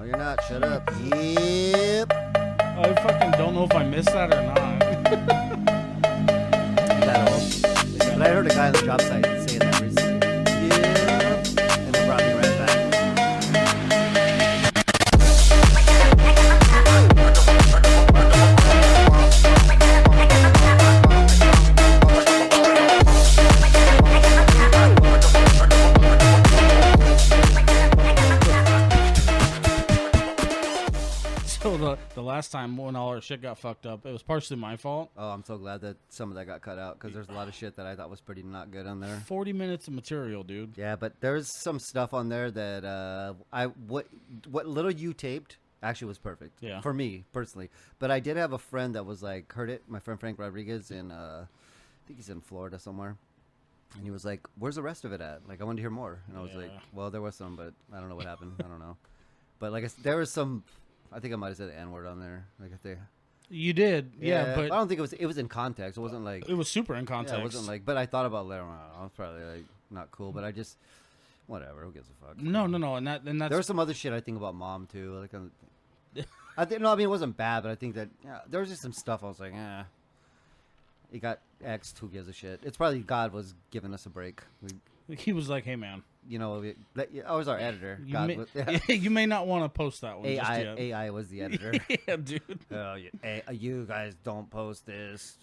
No, you're not. Shut up. Yep. I fucking don't know if I missed that or not. That old. But I heard a guy on the job site saying that recently. Yep. And it brought me right back. So the last time when all our shit got fucked up, it was partially my fault. Oh, I'm so glad that some of that got cut out because there's a lot of shit that I thought was pretty not good on there. 40 minutes of material, dude. Yeah, but there's some stuff on there that what little you taped actually was perfect. Yeah. For me personally, but I did have a friend that was like heard it. My friend Frank Rodriguez in I think he's in Florida somewhere, and he was like, "Where's the rest of it at? Like, I want to hear more." And I was like, "Well, there was some, but I don't know what happened. I don't know." But like, there was some. I think I might have said the N-word on there. Like if they. You did, yeah, but I don't think it was in context. It wasn't like it was super in context. Yeah, it wasn't like. But I thought about later on. I was probably like not cool, but I just whatever. Who gives a fuck? No, and that's there was some other shit I think about Mom too. Like I think no, I mean it wasn't bad, but I think that there was just some stuff I was like, it got X. Who gives a shit? It's probably God was giving us a break. He was like, "Hey, man, you know, I was our editor. You may not want to post that one. AI was the editor. Yeah, dude. Oh, you guys don't post this.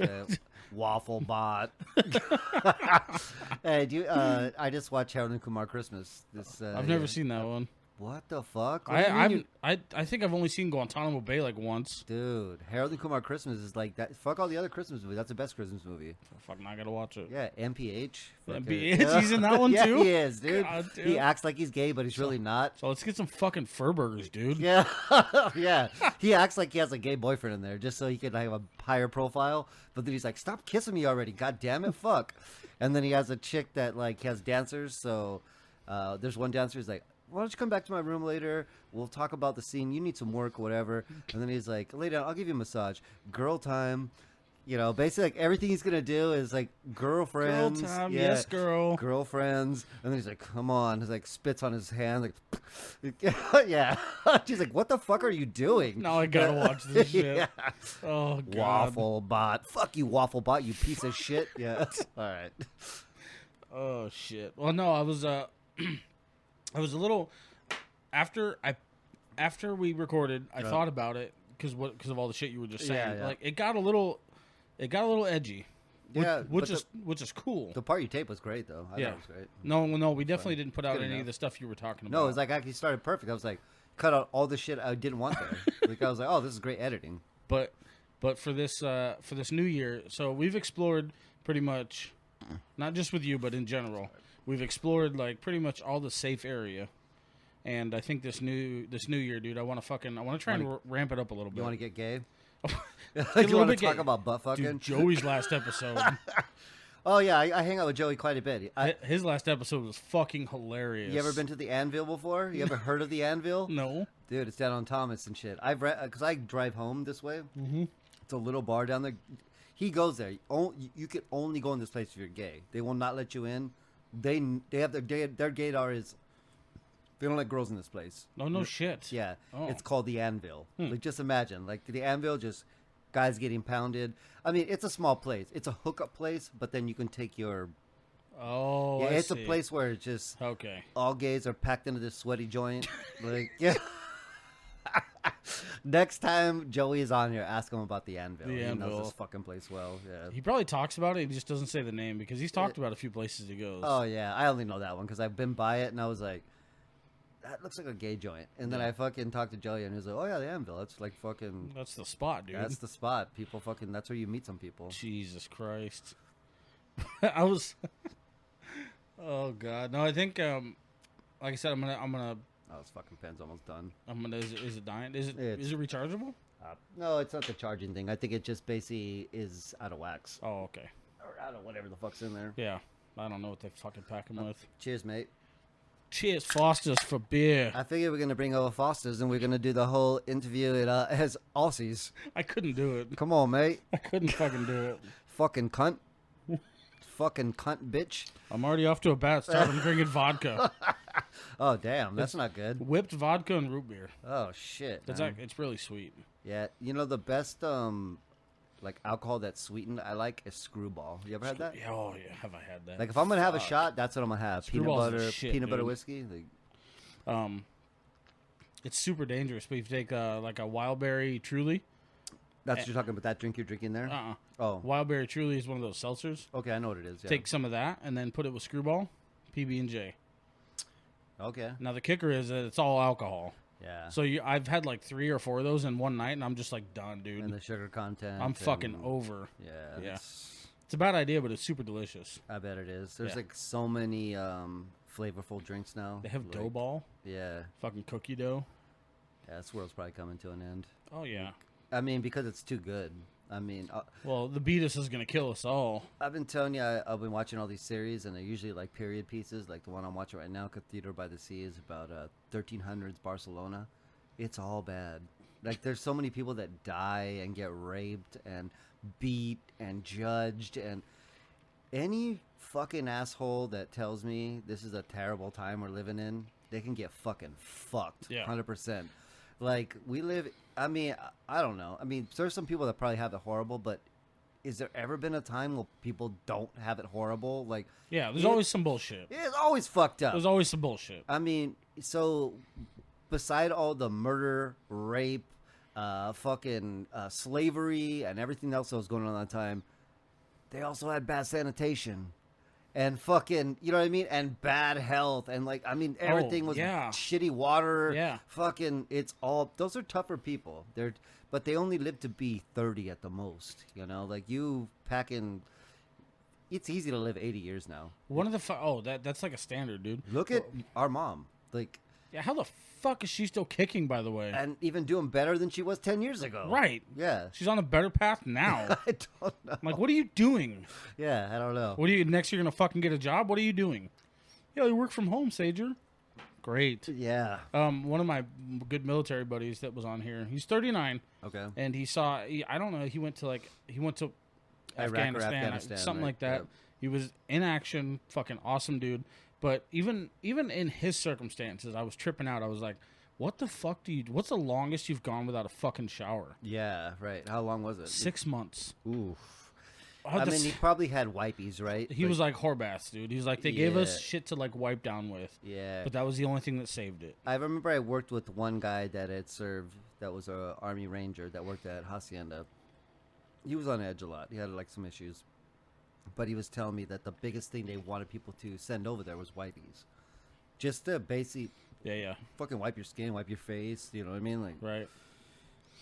Waffle bot. Hey, I just watched Harold and Kumar Christmas. I've never seen that one. What the fuck? I think I've only seen Guantanamo Bay like once. Dude, Harold and Kumar Christmas is like that. Fuck all the other Christmas movies. That's the best Christmas movie. Fuck, now I gotta watch it. Yeah, MPH. MPH, he's in that one too? Yeah, he is, dude. God, dude. He acts like he's gay, but he's really not. So let's get some fucking fur burgers, dude. Yeah, yeah. He acts like he has a gay boyfriend in there just so he can have a higher profile. But then he's like, "Stop kissing me already, god damn it, fuck." And then he has a chick that like has dancers. So there's one dancer who's like, "Why don't you come back to my room later? We'll talk about the scene. You need some work, whatever." And then he's like, "Lay down. I'll give you a massage. Girl time." You know, basically, like, everything he's going to do is, like, girlfriends. Girl time, yeah, yes, girl. Girlfriends. And then he's like, "Come on." He's like, spits on his hand. Like, yeah. She's like, "What the fuck are you doing?" Now I gotta watch this shit. Yeah. Oh, God. Waffle bot. Fuck you, Waffle bot, you piece of shit. Yeah. All right. Oh, shit. Well, no, I was a little after we recorded. I thought about it because of all the shit you were just saying. Yeah. Like it got a little edgy. Yeah, which is cool. The part you taped was great, though. I thought it was great. No, we definitely didn't put out any of the stuff you were talking about. No, it was like actually started perfect. I was like, cut out all the shit I didn't want there. Like I was like, oh, this is great editing. But for this new year, so we've explored pretty much, not just with you, but in general. We've explored like pretty much all the safe area, and I think this new year, dude, I want to try and ramp it up a little bit. You want to get gay? Do you want to talk about butt fucking? Dude, Joey's last episode. Oh yeah, I hang out with Joey quite a bit. His last episode was fucking hilarious. You ever been to the Anvil before? You ever heard of the Anvil? No, dude, it's down on Thomas and shit. I've because I drive home this way. Mm-hmm. It's a little bar down there. He goes there. You can only go in this place if you're gay. They will not let you in. They have their gaydar is they don't let girls in this place. No shit. Yeah, Oh. It's called the Anvil. Like just imagine, like the Anvil, just guys getting pounded. I mean, it's a small place. It's a hookup place, but then you can take your. Oh, yeah, I it's see. a place where it's just okay. All gays are packed into this sweaty joint. Like yeah. Next time Joey is on here, ask him about the Anvil. He knows this fucking place well. Yeah. He probably talks about it. He just doesn't say the name because he's talked about a few places he goes. Oh yeah, I only know that one because I've been by it and I was like, that looks like a gay joint. And then I fucking talked to Joey and he was like, oh yeah, the Anvil. That's like fucking. That's the spot, dude. That's the spot. People fucking. That's where you meet some people. Jesus Christ. I was. Oh God, no! I think, like I said, I'm gonna. Oh, this fucking pen's almost done. Is it dying? Is it rechargeable? No, it's not the charging thing. I think it just basically is out of wax. Oh, okay. Or out of whatever the fuck's in there. Yeah, I don't know what they fucking pack them with. Cheers, mate. Cheers, Foster's for beer. I figured we're gonna bring over Foster's and we're gonna do the whole interview as Aussies. I couldn't do it. Come on, mate. I couldn't fucking do it. Fucking cunt. fucking cunt bitch. I'm already off to a bad start. I'm drinking vodka. Oh, damn. That's not good. Whipped vodka and root beer. Oh, shit. It's really sweet. Yeah. You know, the best, like, alcohol that's sweetened I like is Screwball. You ever had that? Oh, yeah. Have I had that? Like, if I'm going to have a shot, that's what I'm going to have. Screwball's the shit, peanut butter dude. whiskey. Like, It's super dangerous, but if you take, like, a Wild Berry Truly. that's what you're talking about, that drink you're drinking there? Oh. Wild Berry Truly is one of those seltzers. Okay, I know what it is. Yeah. Take some of that and then put it with Screwball, PB&J. Okay. Now, the kicker is that it's all alcohol. Yeah. So I've had like 3 or 4 of those in one night, and I'm just like done, dude. And the sugar content. I'm fucking over. Yeah. It's a bad idea, but it's super delicious. I bet it is. There's Yeah. like so many flavorful drinks now. They have like, dough ball, Yeah. fucking cookie dough. Yeah, this world's probably coming to an end. Oh yeah. I mean, because it's too good. I mean, Well, the beatus is gonna kill us all. I've been telling you, I've been watching all these series, and they're usually like period pieces. Like the one I'm watching right now, Cathedral by the Sea, is about 1300s Barcelona. It's all bad. Like there's so many people that die and get raped and beat and judged, and any fucking asshole that tells me this is a terrible time we're living in, they can get fucking fucked. Yeah. 100%. Like we live. I mean, I don't know. I mean, there's some people that probably have it horrible, but is there ever been a time where people don't have it horrible? Like, Yeah, there's always some bullshit. it's always fucked up. There's always some bullshit. I mean, so beside all the murder, rape, fucking slavery, and everything else that was going on at the time, they also had bad sanitation. And fucking, you know what I mean? And bad health. And like, I mean, everything was yeah. shitty water. Yeah. Fucking, it's all, those are tougher people. But they only live to be 30 at the most. You know, like you packing, it's easy to live 80 years now. One of the that's like a standard, dude. Look at our mom. Like, Yeah, how the fuck is she still kicking, by the way? and even doing better than she was 10 years ago. Right. Yeah. She's on a better path now. I don't know. I'm like, what are you doing? Yeah, I don't know. What are you next? You're gonna fucking get a job? What are you doing? Yeah, you work from home, Sager. Great. Yeah. One of my good military buddies that was on here. He's 39, Okay. and I don't know. He went to Iraq or Afghanistan, something right? like that. Yep. He was in action, fucking awesome dude. But even in his circumstances, I was tripping out. I was like, what the fuck what's the longest you've gone without a fucking shower? Yeah, right. How long was it? 6 months. Oof. Oh, I mean, he probably had wipies, right? he was like whorebaths, dude. He's like, they gave us Yeah. shit to like wipe down with. Yeah. But that was the only thing that saved it. I remember I worked with one guy that had served, that was a Army Ranger that worked at Hacienda. He was on edge a lot. He had like some issues. But he was telling me that the biggest thing they wanted people to send over there was wipies. Just to basically Yeah. fucking wipe your skin, wipe your face, you know what I mean? Like, Right.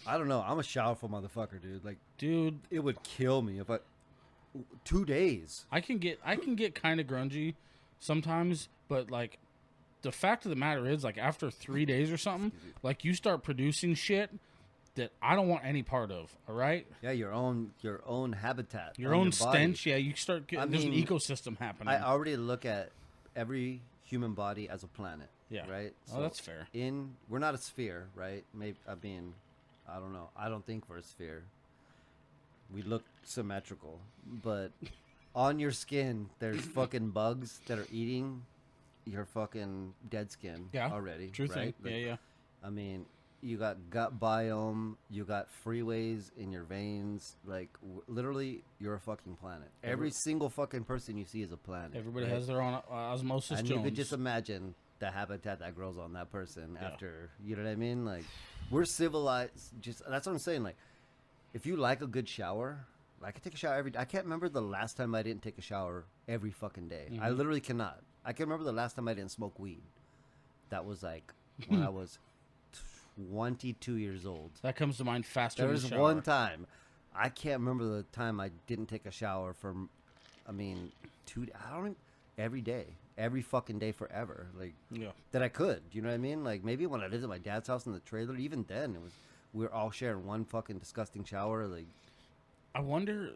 I don't know. I'm a showerful motherfucker, dude. Like, Dude, it would kill me if 2 days. I can get kind of grungy sometimes, but like the fact of the matter is, like after 3 days or something, like you start producing shit that I don't want any part of. All right, Yeah, your own habitat, your on own body. stench. Yeah, you start getting. There's an mean, ecosystem happening. I already look at every human body as a planet. Yeah. Right. Oh, that's fair. We're not a sphere, right? Maybe I mean, I don't know. I don't think we're a sphere. We look symmetrical, but on your skin, there's fucking bugs that are eating your fucking dead skin. Yeah, Already. True thing. right? Like, Yeah. I mean, you got gut biome, you got freeways in your veins. Like, literally, you're a fucking planet. Every single fucking person you see is a planet. Everybody right? has their own osmosis. And Jones. you could just imagine the habitat that grows on that person after, you know what I mean? Like, we're civilized. Just that's what I'm saying. Like, if you like a good shower, I could take a shower every day. I can't remember the last time I didn't take a shower every fucking day. I literally cannot. I can remember the last time I didn't smoke weed. That was like when I was 22 years old. That comes to mind faster. There than was the shower. one time. I can't remember the time I didn't take a shower for, I mean, every day. Every fucking day forever. Like, Yeah. that I could. You know what I mean? Like, maybe when I lived at my dad's house in the trailer, even then, we were all sharing one fucking disgusting shower. Like, I wonder,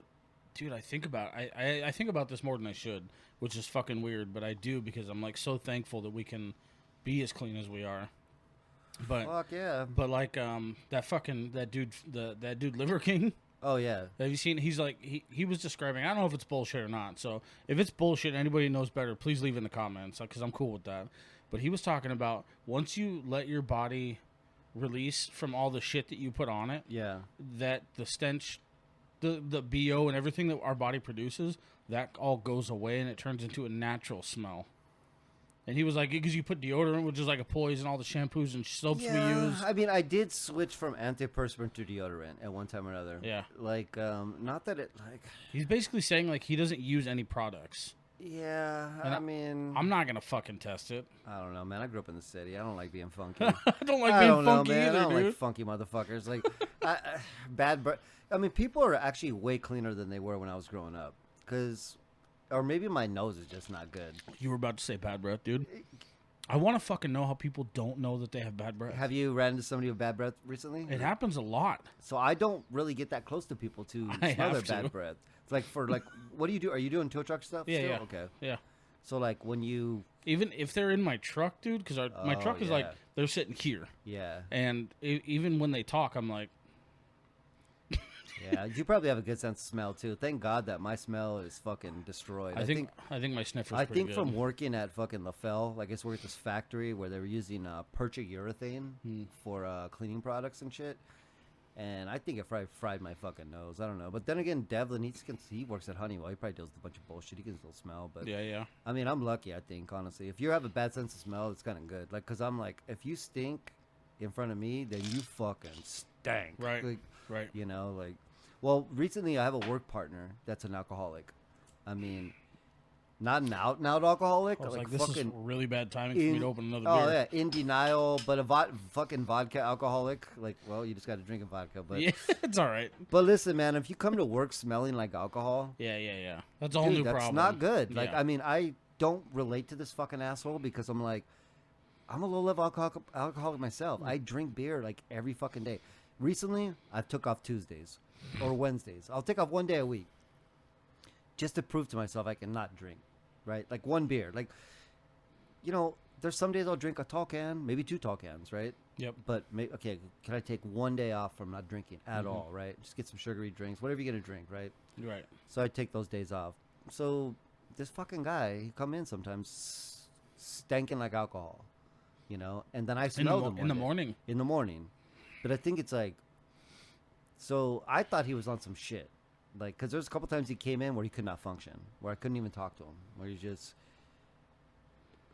dude. I think about I think about this more than I should, which is fucking weird, but I do because I'm like so thankful that we can be as clean as we are. But fuck yeah. but like that dude Liver King, Oh yeah. Have you seen? He's like he was describing. I don't know if it's bullshit or not. So if it's bullshit, anybody knows better, please leave in the comments because I'm cool with that. But he was talking about once you let your body release from all the shit that you put on it, Yeah. that the stench, the BO and everything that our body produces, that all goes away and it turns into a natural smell. And he was like, because you put deodorant, which is like a poison, all the shampoos and soaps we use. I mean, I did switch from antiperspirant to deodorant at one time or another. Yeah. Like, not that it, like... He's basically saying, like, he doesn't use any products. Yeah, And I mean... I'm not going to fucking test it. I don't know, man. I grew up in the city. I don't like being funky. I don't like being funky man. either, I don't dude. like funky motherfuckers. Like, bad breath. I mean, people are actually way cleaner than they were when I was growing up. Or maybe my nose is just not good. You were about to say bad breath, dude. I want to fucking know how people don't know that they have bad breath. Have you ran into somebody with bad breath recently? It happens a lot. So I don't really get that close to people to smell their bad breath. It's like what do you do? Are you doing tow truck stuff? Yeah, still? yeah. Okay. Yeah. So like when you... Even if they're in my truck, dude, because my truck is like, yeah. they're sitting here. Yeah. And even when they talk, I'm like... Yeah, you probably have a good sense of smell too. Thank God that my smell is fucking destroyed. I think my sniffer's I pretty think good. from working at fucking LaFell, like I just worked at this factory where they were using perchurethane for cleaning products and shit. And I think it fried my fucking nose. I don't know. But then again, Devlin, he works at Honeywell. He probably deals with a bunch of bullshit. He can still smell. But yeah. I mean, I'm lucky, I think, honestly. If you have a bad sense of smell, it's kind of good. Like, because I'm like, if you stink in front of me, then you fucking stank. Right, like, right. You know, like... Well, recently I have a work partner that's an alcoholic. I mean, not an out-and-out alcoholic. I was like, fucking this is really bad timing for me to open another beer. Oh, yeah, in denial, but a fucking vodka alcoholic. Like, well, you just got to drink a vodka. But Yeah, it's all right. But listen, man, if you come to work smelling like alcohol... Yeah. That's a whole new problem. That's not good. Like, Yeah. I mean, I don't relate to this fucking asshole because I'm like, I'm a low-level alcoholic myself. I drink beer, like, every fucking day. Recently, I took off Tuesdays. Or Wednesdays. I'll take off one day a week just to prove to myself I can not drink, right? Like one beer. Like, you know, there's some days I'll drink a tall can, maybe 2 tall cans, right? Yep. But, okay, can I take one day off from not drinking at all, right? Just get some sugary drinks, whatever you're going to drink, right? Right. So I take those days off. So this fucking guy, he come in sometimes stanking like alcohol, you know? And then I smell them in the morning. In the morning. But I think it's like... So I thought he was on some shit, like, because there's a couple times he came in where he could not function, where I couldn't even talk to him, where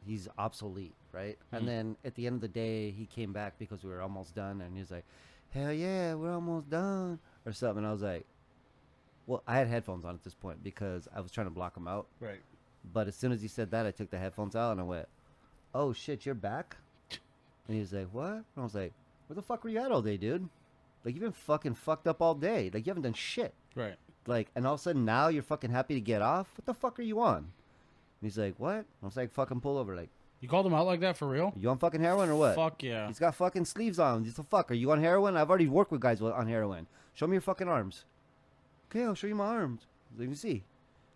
he's obsolete, right? And then at the end of the day, he came back because we were almost done, and he was like, "Hell yeah, we're almost done," or something. And I was like, well, I had headphones on at this point because I was trying to block him out. Right. But as soon as he said that, I took the headphones out and I went, "Oh shit, you're back?" And he was like, "What?" And I was like, "Where the fuck were you at all day, dude? Like, you've been fucking fucked up all day. Like, you haven't done shit." Right. Like, and all of a sudden now you're fucking happy to get off? What the fuck are you on? And he's like, "What?" I was like, "Fucking pull over." Like, You called him out like that for real? "You on fucking heroin or what?" Fuck yeah. He's got fucking sleeves on. What the fuck? Are you on heroin? I've already worked with guys on heroin. Show me your fucking arms. Okay, I'll show you my arms. Let me see.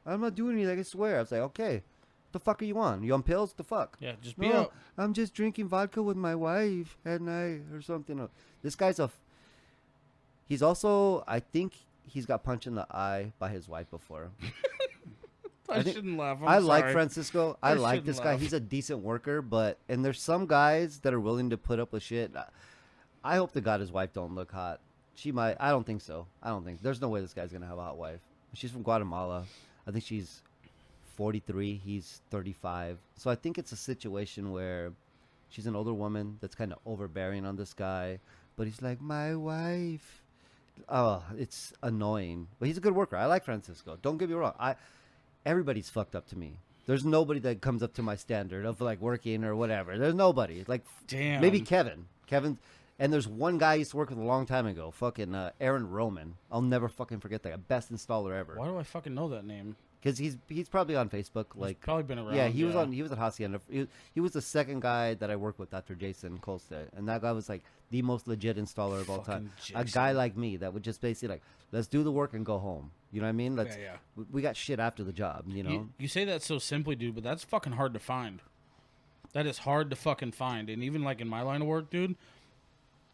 I'm not doing anything, I swear. I was like, "Okay. What the fuck are you on? You on pills? What the fuck?" Yeah, just be "No, out. I'm just drinking vodka with my wife at night or something." This guy's he's also, I think he's got punched in the eye by his wife before. I shouldn't laugh. I I'm like sorry. Francisco. I like shouldn't this guy. laugh. He's a decent worker, and there's some guys that are willing to put up with shit. I hope to God his wife don't look hot. She might. I don't think so. There's no way this guy's going to have a hot wife. She's from Guatemala. I think she's 43. He's 35. So I think it's a situation where she's an older woman that's kind of overbearing on this guy. But he's like, "My wife." Oh, it's annoying. But he's a good worker. I like Francisco. Don't get me wrong. Everybody's fucked up to me. There's nobody that comes up to my standard of like working or whatever. There's nobody. Like, Damn. maybe Kevin. And there's one guy I used to work with a long time ago. Fucking Aaron Roman. I'll never fucking forget that guy. Best installer ever. Why do I fucking know that name? Because he's probably on Facebook. Like, Probably been around. yeah, he was at Hacienda. He was the second guy that I worked with after Jason Colstead, and that guy was like the most legit installer of all time. Fucking A Jason. guy like me that would just basically like, let's do the work and go home. You know what I mean? Yeah. We got shit after the job. You know. You say that so simply, dude, but that's fucking hard to find. That is hard to fucking find. And even like in my line of work, dude,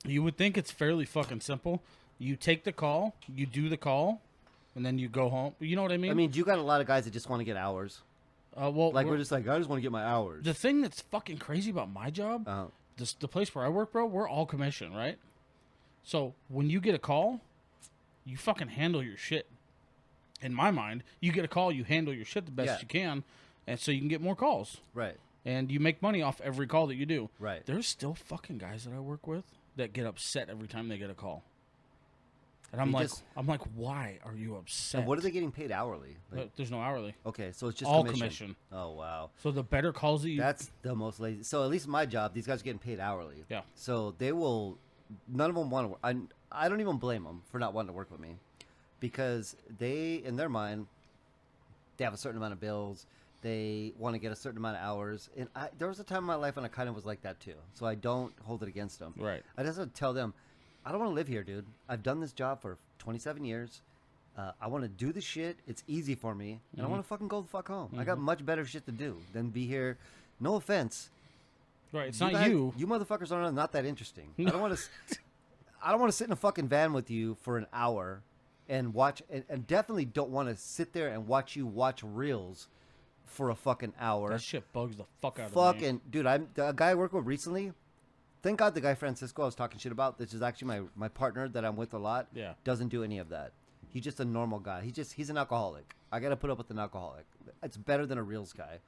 you would think it's fairly fucking simple. You take the call, you do the call, and then you go home. You know what I mean? I mean, you got a lot of guys that just want to get hours. Well, Like we're just like, I just want to get my hours. the thing that's fucking crazy about my job, the place where I work, bro, we're all commission, right? So when you get a call, you fucking handle your shit. In my mind, you get a call, you handle your shit the best you can, and so you can get more calls. Right. And you make money off every call that you do. Right. There's still fucking guys that I work with that get upset every time they get a call. And I'm like, why are you upset? And what are they getting paid hourly? Like, There's no hourly. okay, so it's just All commission. Oh wow. So the better calls that you... That's the most lazy. So at least my job, these guys are getting paid hourly. Yeah. So they will. None of them want to work. I don't even blame them for not wanting to work with me, because they, in their mind, they have a certain amount of bills. They want to get a certain amount of hours. And there was a time in my life when I kind of was like that too. So I don't hold it against them. Right. I just have to tell them, I don't want to live here, dude. I've done this job for 27 years. I want to do the shit. It's easy for me. And I want to fucking go the fuck home. I got much better shit to do than be here. No offense. Right. It's You not guys- you. You motherfuckers are not that interesting. I don't want to. I don't want to sit in a fucking van with you for an hour, and watch. And definitely don't want to sit there and watch you watch reels for a fucking hour. That shit bugs the fuck out of me. Fucking dude, the guy I worked with recently. Thank God the guy Francisco I was talking shit about. This is actually my partner that I'm with a lot. Yeah. Doesn't do any of that. He's just a normal guy. He's an alcoholic. I got to put up with an alcoholic. It's better than a reels guy.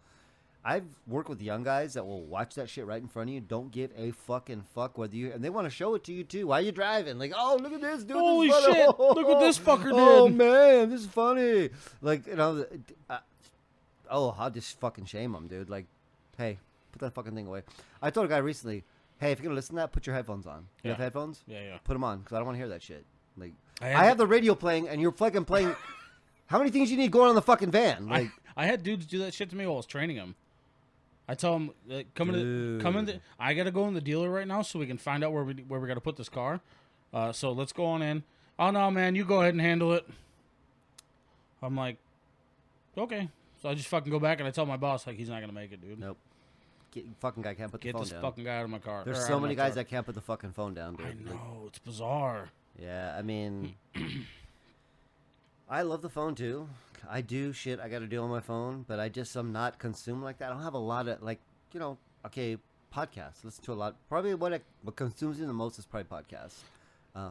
I've worked with young guys that will watch that shit right in front of you. Don't give a fucking fuck whether you, and they want to show it to you too. Why are you driving? Like, oh, look at this dude. Holy this shit! Look what this fucker did. Oh man, this is funny. Like, you know, I'll just fucking shame them, dude. Like, hey, put that fucking thing away. I told a guy recently, hey, if you're gonna listen to that, put your headphones on. You have headphones? Yeah. Put them on, because I don't want to hear that shit. Like, I have the radio playing, and you're fucking playing. How many things you need going on the fucking van? Like, I had dudes do that shit to me while I was training them. I tell them, come in. I gotta go in the dealer right now so we can find out where we gotta put this car. So let's go on in. Oh no, man, you go ahead and handle it. I'm like, okay. So I just fucking go back and I tell my boss like he's not gonna make it, dude. nope. Fucking guy can't put the Get phone this down. fucking guy out of my car. There's or out so of many my guys truck. that can't put the fucking phone down, dude. I Like, know, it's bizarre. yeah, I mean, I love the phone too. I do shit I got to do on my phone, but I'm not consumed like that. I don't have a lot of, like, you know, okay, podcasts. Listen to a lot. Probably what consumes me the most is probably podcasts.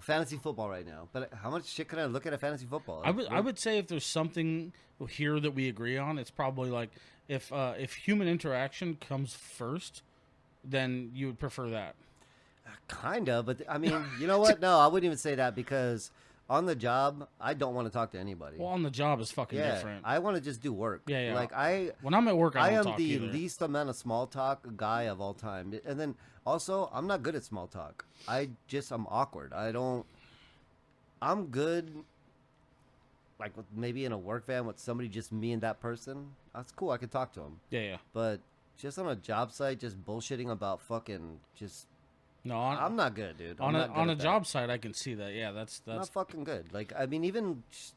Fantasy football right now. But how much shit can I look at fantasy football? I would say if there's something here that we agree on, it's probably like if human interaction comes first, then you would prefer that. Kind of, but I mean, you know what? No, I wouldn't even say that, because on the job, I don't want to talk to anybody. Well, on the job is fucking different. I want to just do work. Yeah. Like when I'm at work, I don't am talk the either. least amount of small talk guy of all time. And then also, I'm not good at small talk. I'm awkward. I'm good, like, with maybe in a work van with somebody, just me and that person. That's cool. I can talk to them. Yeah. But just on a job site, just bullshitting about fucking just. No, I'm not good, dude. On a that. job site, I can see that. Yeah, that's not fucking good. Like, I mean, even just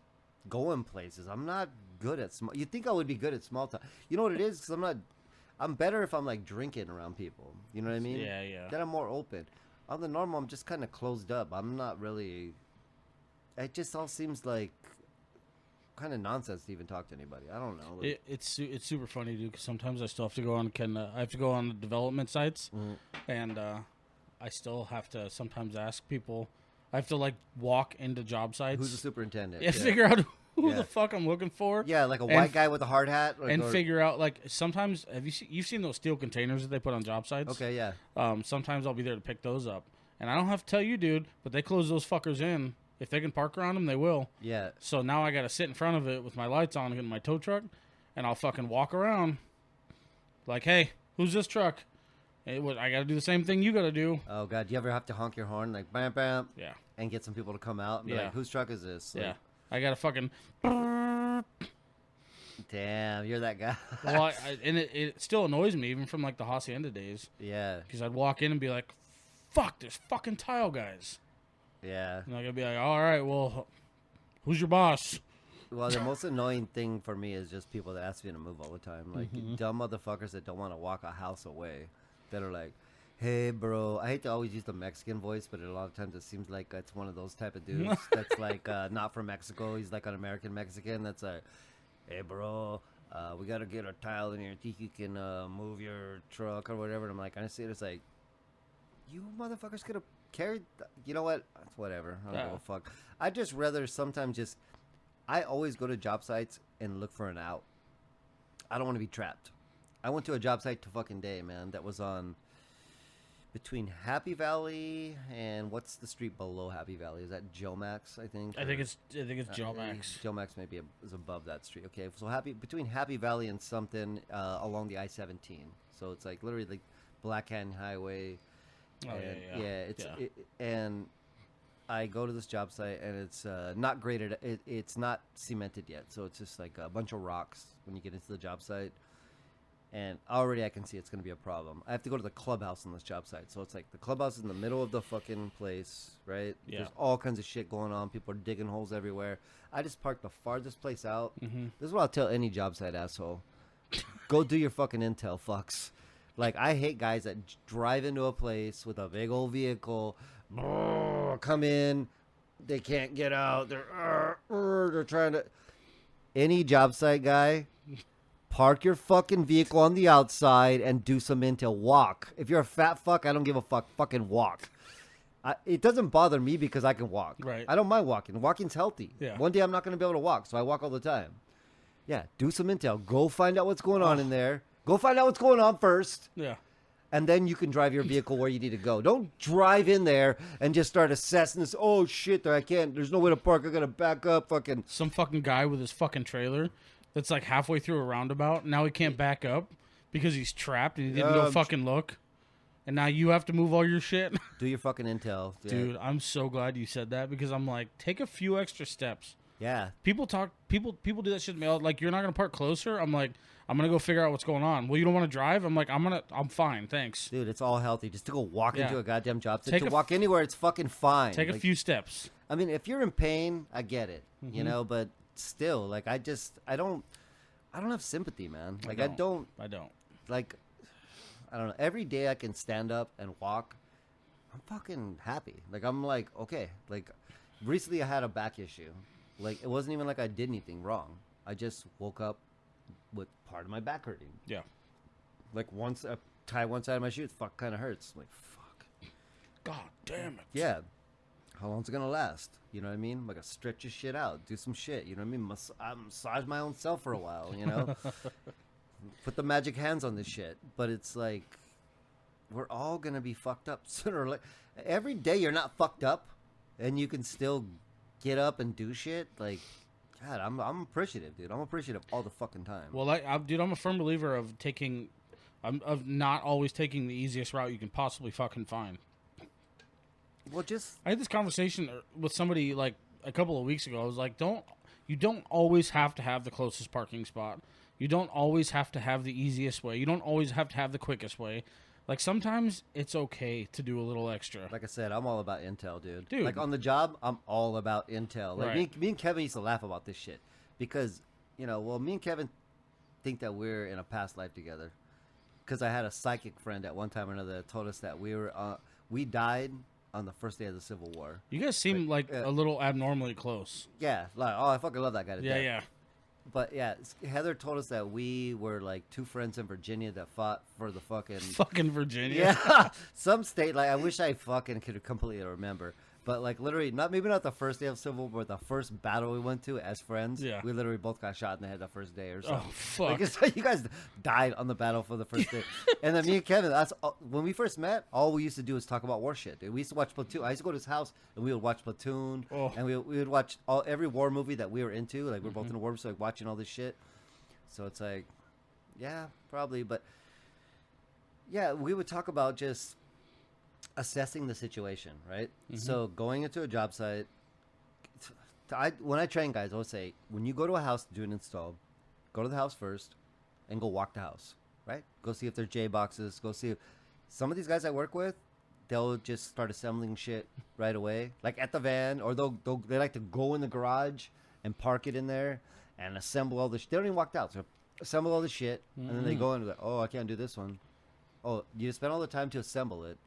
going places, I'm not good at small. You think I would be good at small talk? You know what it is? Because I'm better if I'm like drinking around people. You know what I mean? Yeah. Then I'm more open. On the normal, I'm just kind of closed up. I'm not really. It just all seems like kind of nonsense to even talk to anybody. I don't know. Like, It's super funny, dude. Because sometimes I still have to go on. I have to go on the development sites, and I still have to sometimes ask people. I have to like walk into job sites. who's the superintendent? Yeah, figure out who the fuck I'm looking for. Yeah, like a white guy with a hard hat. And figure out, like, sometimes you've seen those steel containers that they put on job sites? Okay, yeah. Sometimes I'll be there to pick those up, and I don't have to tell you, dude, but they close those fuckers in. If they can park around them, they will. Yeah. So now I got to sit in front of it with my lights on in my tow truck, and I'll fucking walk around like, hey, who's this truck? I got to do the same thing you got to do. Oh, God. Do you ever have to honk your horn, like, bam, bam? Yeah. And get some people to come out and be like, whose truck is this? Like, Yeah. I got to fucking... Damn, you're that guy. Well, and it still annoys me, even from, like, the Hacienda days. Yeah. Because I'd walk in and be like, fuck, there's fucking tile guys. Yeah. And I'd be like, all right, well, who's your boss? Well, the most annoying thing for me is just people that ask me to move all the time. Like, dumb motherfuckers that don't want to walk a house away. That are like, Hey, bro. I hate to always use the Mexican voice, but a lot of times it seems like it's one of those type of dudes that's like not from Mexico. He's like an American Mexican. That's like, hey, bro. We gotta get a tile in here. Think you can move your truck or whatever? And I'm like, I see it. It's like, you motherfuckers could have carried. You know what? Whatever. I don't give a fuck. I just rather sometimes just. I always go to job sites and look for an out. I don't want to be trapped. I went to a job site today, man. That was on between Happy Valley and what's the street below Happy Valley? Is that Joe Max? I think it's Joe Max. Joe Max maybe is above that street. Okay, so between Happy Valley and something along the I-17. So it's like literally like Black Canyon Highway. Oh, and, and I go to this job site and it's not graded. It's not cemented yet, so it's just like a bunch of rocks when you get into the job site. And already I can see it's going to be a problem. I have to go to the clubhouse on this job site. So it's like the clubhouse is in the middle of the fucking place, right? Yeah. There's all kinds of shit going on. People are digging holes everywhere. I just parked the farthest place out. Mm-hmm. This is what I'll tell any job site asshole. Go do your fucking intel, fucks. Like, I hate guys that drive into a place with a big old vehicle, come in, they can't get out, they're trying to... Any job site guy... Park your fucking vehicle on the outside and do some intel. Walk. If you're a fat fuck, I don't give a fuck. Fucking walk. It doesn't bother me because I can walk. Right. I don't mind walking. Walking's healthy. Yeah. One day I'm not going to be able to walk, so I walk all the time. Yeah, do some intel. Go find out what's going on in there. Go find out what's going on first. Yeah. And then you can drive your vehicle where you need to go. Don't drive in there and just start assessing this. Oh, shit, I can't. There's no way to park. I got to back up. Fucking. Some fucking guy with his fucking trailer. That's like halfway through a roundabout. Now he can't back up because he's trapped and he didn't go fucking look. And now you have to move all your shit. Do your fucking intel. Yeah. Dude, I'm so glad you said that because I'm like, take a few extra steps. Yeah. People do that shit to me. Like, you're not going to park closer? I'm like, I'm going to go figure out what's going on. Well, you don't want to drive? I'm like, I'm fine. Thanks. Dude, it's all healthy. Just to go walk into a goddamn job site. To walk anywhere, it's fucking fine. Take a few steps. I mean, if you're in pain, I get it. Mm-hmm. You know, but still, like, I don't have sympathy, man. Like, I don't. Like, I don't know. Every day I can stand up and walk, I'm fucking happy. Like, I'm like, okay. Like, recently I had a back issue. Like, it wasn't even like I did anything wrong. I just woke up with part of my back hurting. Yeah. Like, once I tie one side of my shoe, it kind of hurts. I'm like, fuck. God damn it. Yeah. How long's it gonna last? You know what I mean? Like, I stretch this shit out, do some shit. You know what I mean? I massage my own self for a while. You know, put the magic hands on this shit. But it's like, we're all gonna be fucked up sooner or later. Every day you're not fucked up, and you can still get up and do shit. Like, God, I'm appreciative, dude. I'm appreciative all the fucking time. Well, I'm a firm believer of of not always taking the easiest route you can possibly fucking find. Well, I had this conversation with somebody like a couple of weeks ago. I was like, you don't always have to have the closest parking spot. You don't always have to have the easiest way. You don't always have to have the quickest way. Like, sometimes it's okay to do a little extra. Like I said, I'm all about intel, dude. Like, on the job, I'm all about intel. Like, right. me and Kevin used to laugh about this shit because, you know, well, me and Kevin think that we're in a past life together. Because I had a psychic friend at one time or another that told us that we died on the first day of the Civil War. You guys seem like a little abnormally close. Yeah, like, oh, I fucking love that guy to death. Yeah. But yeah, Heather told us that we were like two friends in Virginia that fought for the fucking Virginia. Yeah, some state. Like, I wish I fucking could completely remember. But like, literally, maybe not the first day of Civil War, but the first battle we went to as friends. Yeah, we literally both got shot in the head the first day or something. Oh fuck! Like, you guys died on the battle for the first day. And then me and Kevin, when we first met, all we used to do was talk about war shit, dude. We used to watch Platoon. I used to go to his house and we would watch Platoon, and we would watch every war movie that we were into. Like, we're both in the war, so like watching all this shit. So it's like, yeah, probably, but yeah, we would talk about just assessing the situation, right? Mm-hmm. So going into a job site, when I train guys, I would say, when you go to a house to do an install, go to the house first and go walk the house, right? Go see if there's J boxes. Go see if some of these guys I work with, they'll just start assembling shit right away, like at the van, or they like to go in the garage and park it in there and assemble all the shit. They don't even walk out. So assemble all the shit, and then they go in and like, oh, I can't do this one. Oh, you spent all the time to assemble it,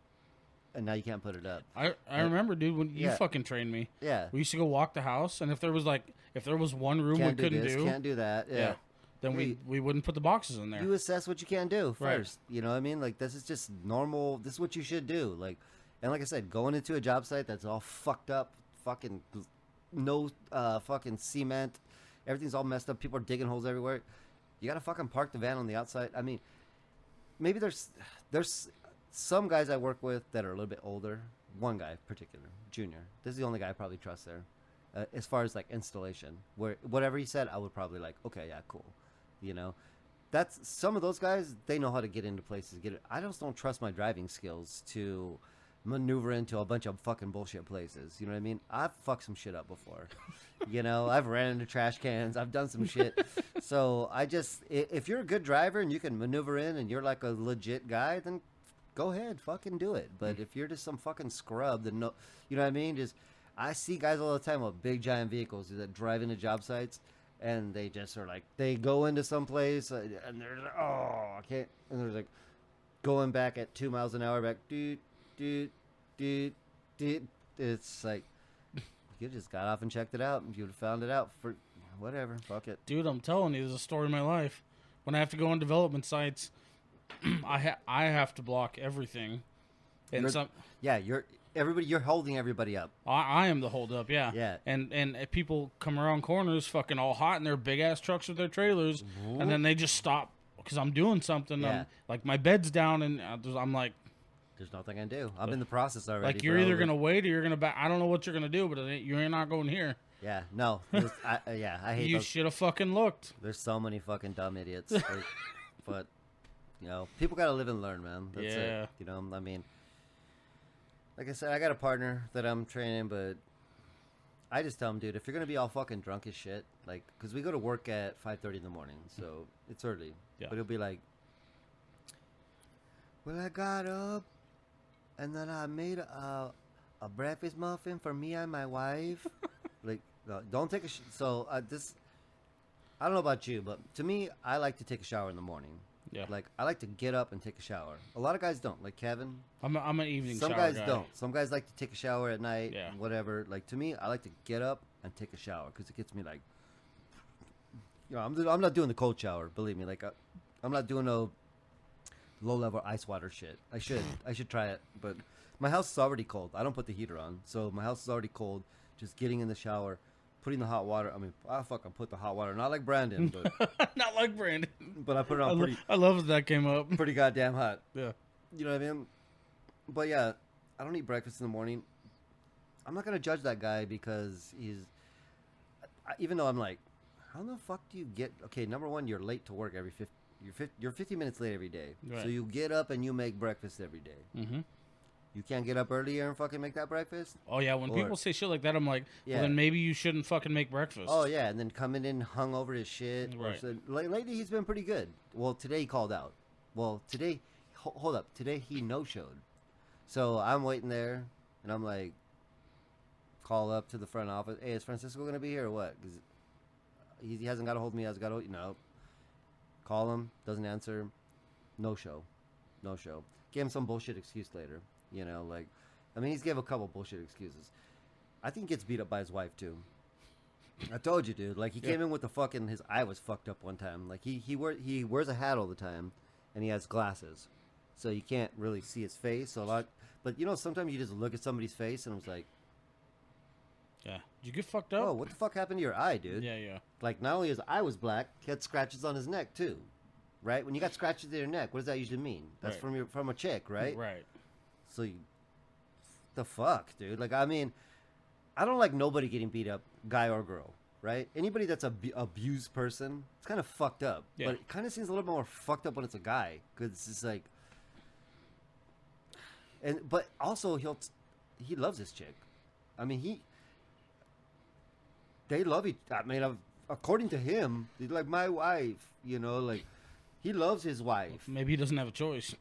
and now you can't put it up. I remember, dude, when you fucking trained me. Yeah. We used to go walk the house, and if there was one room Can't we couldn't do this, do, can't do that. Yeah. then we wouldn't put the boxes in there. You assess what you can do Right. first. You know what I mean? Like, this is just normal. This is what you should do. Like, and like I said, going into a job site that's all fucked up, fucking no fucking cement, everything's all messed up. People are digging holes everywhere. You gotta fucking park the van on the outside. I mean, maybe there's some guys I work with that are a little bit older. One guy in particular, Junior. This is the only guy I probably trust there. As far as like installation, where whatever he said, I would probably like, okay, yeah, cool. You know, that's some of those guys. They know how to get into places. I just don't trust my driving skills to maneuver into a bunch of fucking bullshit places. You know what I mean? I've fucked some shit up before. You know, I've ran into trash cans. I've done some shit. So if you're a good driver and you can maneuver in and you're like a legit guy, then go ahead, fucking do it. But if you're just some fucking scrub, then no, you know what I mean? I see guys all the time with big giant vehicles that drive into job sites. And they just are like, they go into some place and they're like, oh, I can't. And they're like going back at 2 miles an hour, back, doot, doot, doot, doot. It's like, you just got off and checked it out. And you'd have found it out for whatever. Fuck it. Dude, I'm telling you, there's a story of my life. When I have to go on development sites, I have to block everything. And you're holding everybody up. I am the holdup, yeah. Yeah. And people come around corners fucking all hot in their big ass trucks with their trailers, and then they just stop because I'm doing something. Yeah. Like my bed's down, and I'm like, there's nothing I can do. I'm in the process already. Like you're either gonna wait or you're gonna back. I don't know what you're gonna do, but you're not going here. Yeah. No. I hate. You should have fucking looked. There's so many fucking dumb idiots. But you know, people gotta live and learn, man. That's it. You know, I mean. Like I said, I got a partner that I'm training, but I just tell him, dude, if you're going to be all fucking drunk as shit, like, because we go to work at 5:30 in the morning, so it's early. Yeah. But he'll be like, well, I got up, and then I made a breakfast muffin for me and my wife. Like, don't take a So, I don't know about you, but to me, I like to take a shower in the morning. Yeah. Like, I like to get up and take a shower. A lot of guys don't. Like Kevin. I'm an evening shower guy. Some guys guy. don't. Some guys like to take a shower at night. Yeah. Whatever. Like, to me, I like to get up and take a shower because it gets me, like... You know, I'm not doing the cold shower, believe me. Like, I'm not doing no low-level ice water shit. I should try it. But my house is already cold. I don't put the heater on. So my house is already cold. Just getting in the shower... Putting the hot water. I mean, I fucking put the hot water. Not like Brandon, but not like Brandon. But I put it on I love that came up. Pretty goddamn hot. Yeah. You know what I mean? But yeah, I don't eat breakfast in the morning. I'm not gonna judge that guy because even though I'm like, how the fuck do you get? Okay, number one, you're late to work you're 50 minutes late every day. Right. So you get up and you make breakfast every day. Mm-hmm. You can't get up earlier and fucking make that breakfast? Oh, yeah. When people say shit like that, I'm like, well, then maybe you shouldn't fucking make breakfast. Oh, yeah. And then coming in hung over his shit. Right. Lately, he's been pretty good. Well, today he called out. Well, today, hold up. Today he no-showed. So I'm waiting there, and I'm like, call up to the front office. Hey, is Francisco going to be here or what? Because he hasn't got a hold of me. Hasn't got a hold. No. Call him. Doesn't answer. No-show. No-show. Gave him some bullshit excuse later. You know, like, I mean, he's gave a couple bullshit excuses. I think he gets beat up by his wife, too. I told you, dude. Like, he came in with the fucking, his eye was fucked up one time. Like, he wears a hat all the time, and he has glasses. So you can't really see his face a lot. But, you know, sometimes you just look at somebody's face, and it's like... Yeah. Did you get fucked up? Oh, what the fuck happened to your eye, dude? Yeah, yeah. Like, not only his eye was black, he had scratches on his neck, too. Right? When you got scratches in your neck, what does that usually mean? That's from a chick, right? Right. So, the fuck, dude? Like, I mean, I don't like nobody getting beat up, guy or girl, right? Anybody that's a abused person, it's kind of fucked up. Yeah. But it kind of seems a little more fucked up when it's a guy, because it's just like, but also he loves his chick. I mean, they love each. I mean, according to him, he's like my wife. You know, like he loves his wife. Maybe he doesn't have a choice.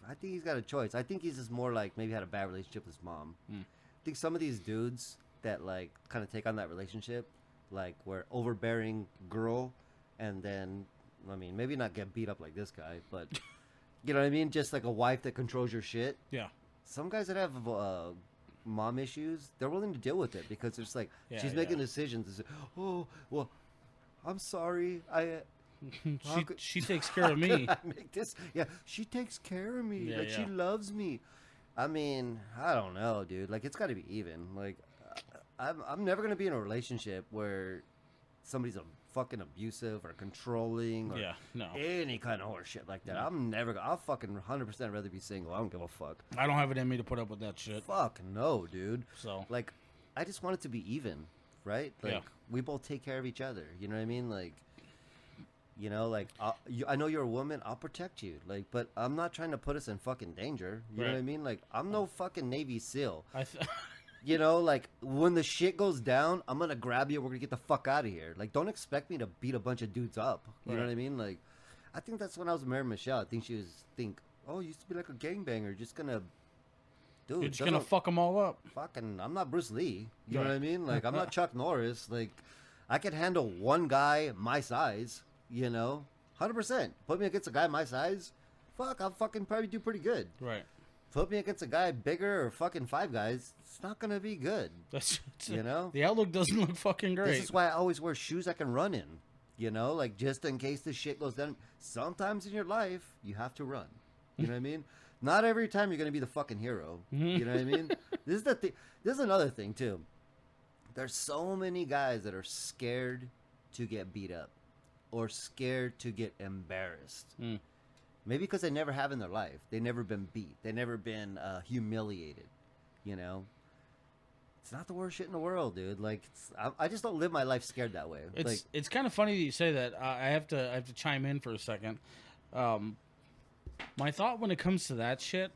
I think he's got a choice. I think he's just more like maybe had a bad relationship with his mom. I think some of these dudes that like kind of take on that relationship, like we're overbearing girl, and then I mean maybe not get beat up like this guy, but You know what I mean? Just like a wife that controls your shit. Yeah. Some guys that have mom issues, they're willing to deal with it because it's like she's making decisions. And say, oh, well, I'm sorry. She takes care of me. I make this? Yeah, she takes care of me. Yeah, like she loves me. I mean, I don't know, dude. Like it's got to be even. Like I'm never gonna be in a relationship where somebody's a fucking abusive or controlling or any kind of horse shit like that. I'll fucking 100% rather be single. I don't give a fuck. I don't have it in me to put up with that shit. Fuck no, dude. So like, I just want it to be even, right? Like we both take care of each other. You know what I mean? Like, you know, like I know you're a woman. I'll protect you. Like, but I'm not trying to put us in fucking danger. You know what I mean? Like, I'm no fucking Navy SEAL. You know, like, when the shit goes down, I'm gonna grab you. We're gonna get the fuck out of here. Like, don't expect me to beat a bunch of dudes up. You know what I mean? Like, I think that's when I was marrying Michelle. I think she was oh, you used to be like a gangbanger. Just gonna, dude. You're just gonna fuck them all up. Fucking, I'm not Bruce Lee. You know what I mean? Like, I'm not Chuck Norris. Like, I could handle one guy my size. You know, 100%. Put me against a guy my size. Fuck, I'll fucking probably do pretty good. Right. Put me against a guy bigger or fucking five guys, it's not gonna be good. You know, the outlook doesn't look fucking great. This is why I always wear shoes I can run in. You know, like just in case the shit goes down. Sometimes in your life you have to run. You know what I mean? Not every time you're gonna be the fucking hero. You know what I mean? This is the thing. This is another thing too. There's so many guys that are scared to get beat up or scared to get embarrassed. Maybe because they never have in their life. They've never been beat. They've never been humiliated. You know? It's not the worst shit in the world, dude. Like, I just don't live my life scared that way. It's kind of funny that you say that. I have to chime in for a second. My thought when it comes to that shit,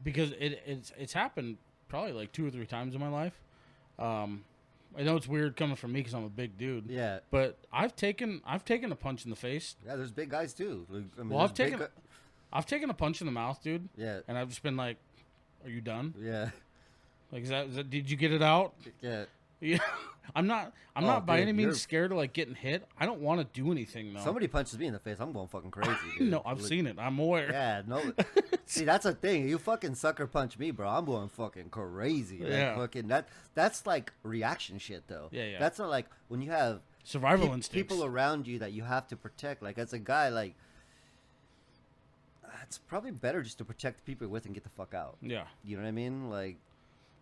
because it's happened probably like 2 or 3 times in my life. I know it's weird coming from me because I'm a big dude. Yeah. But I've taken a punch in the face. Yeah, there's big guys too. Like, I mean, well, I've taken a punch in the mouth, dude. Yeah. And I've just been like, "Are you done?" Yeah. Like, is that did you get it out? Yeah. Yeah. I'm not by any means scared of like getting hit. I don't want to do anything though. Somebody punches me in the face, I'm going fucking crazy, dude. No, I've seen it. I'm aware. Yeah, no. See, that's a thing. You fucking sucker punch me, bro. I'm going fucking crazy. Like, yeah. Fucking that's like reaction shit though. Yeah, yeah. That's not like when you have survival instincts. People around you that you have to protect. Like as a guy, like it's probably better just to protect the people you're with and get the fuck out. Yeah. You know what I mean? Like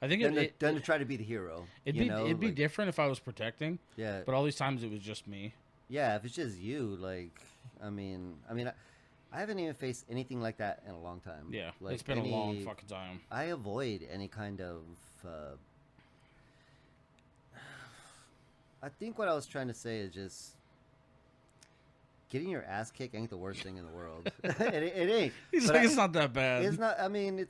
I think then to try to be the hero. It'd be different if I was protecting. Yeah. But all these times it was just me. Yeah, if it's just you, like, I mean, I haven't even faced anything like that in a long time. Yeah, like it's been a long fucking time. I avoid any kind of. I think what I was trying to say is just getting your ass kicked ain't the worst thing in the world. it ain't. He's like, it's not that bad. It's not. I mean,